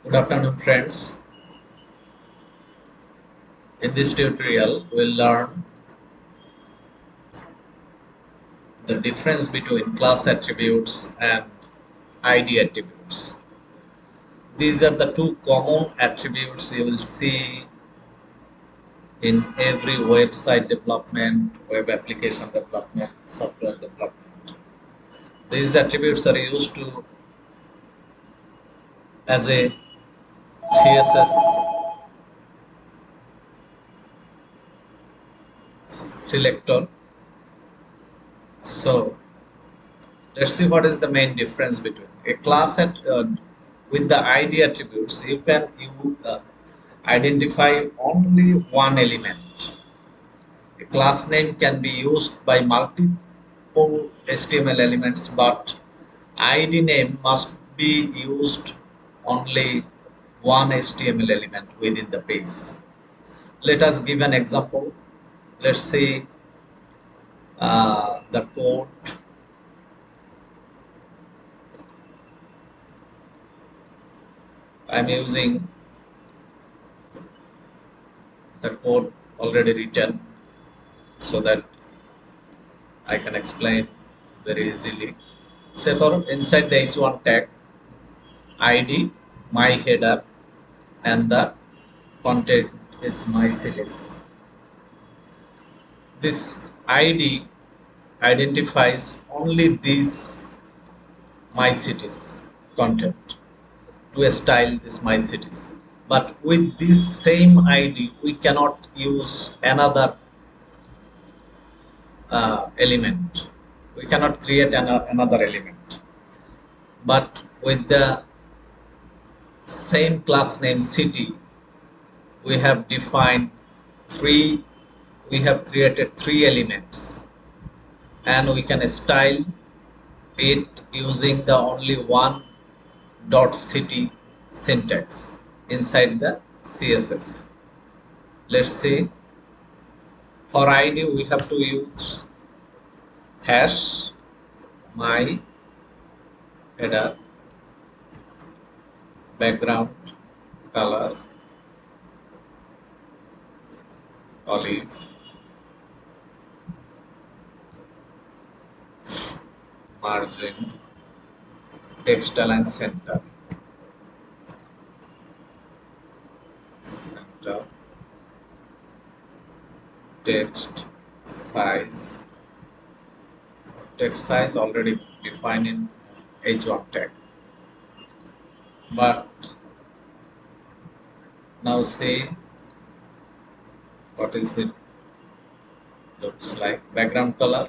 Good afternoon, friends. In this tutorial, we'll learn the difference between class attributes and ID attributes. These are the two common attributes you will see in every website development, web application development, software development. These attributes are used to as a CSS selector. So let's see what is the main difference between a class with the ID attributes. You identify only one element. A class name can be used by multiple HTML elements, but ID name must be used only one HTML element within the page. Let us give an example. Let's see the code. I'm using the code already written so that I can explain very easily. Say for inside the h1 tag, ID, my header, and the content is my cities. This ID identifies only these my cities content to style this my cities. But with this same ID, we cannot use another element. We cannot create another element. But with the same class name city, we have defined three, we have created three elements, and we can style it using the only one dot city syntax inside the CSS. Let's see, for ID we have to use hash my header background color olive margin text align center text size already defined in h1 tag, but now see what is it looks like. Background color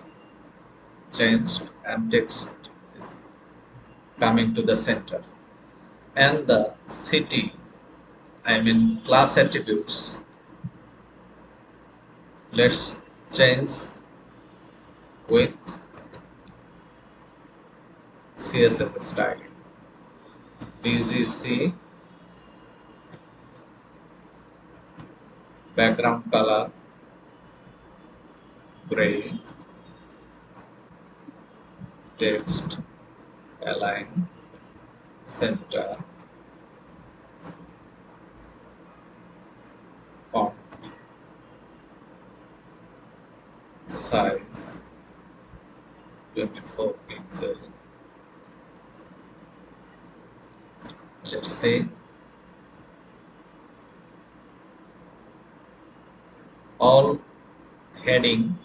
changed and text is coming to the center, and the city, I mean class attributes, let's change with CSS style bgc background color gray text align center font size 24 pixel. Let's say all heading,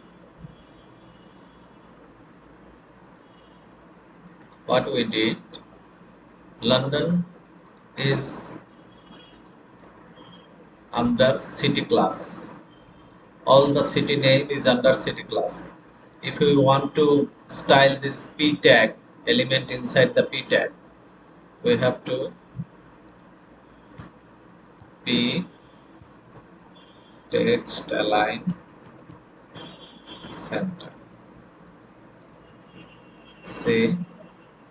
what we did, London is under city class. All the city name is under city class. If we want to style this p tag element inside the p tag, we have to p text align center. See,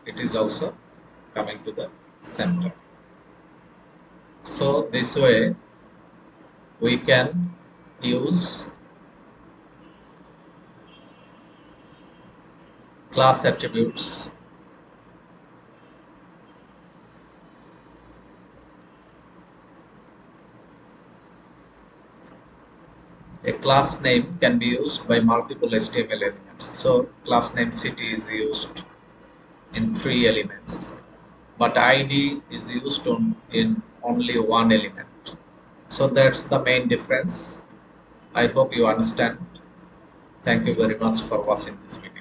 it is also coming to the center. So this way we can use class attributes A class name can be used by multiple HTML elements. So class name city is used in 3 elements, but ID is used in only one element. So that's the main difference. I hope you understand. Thank you very much for watching this video.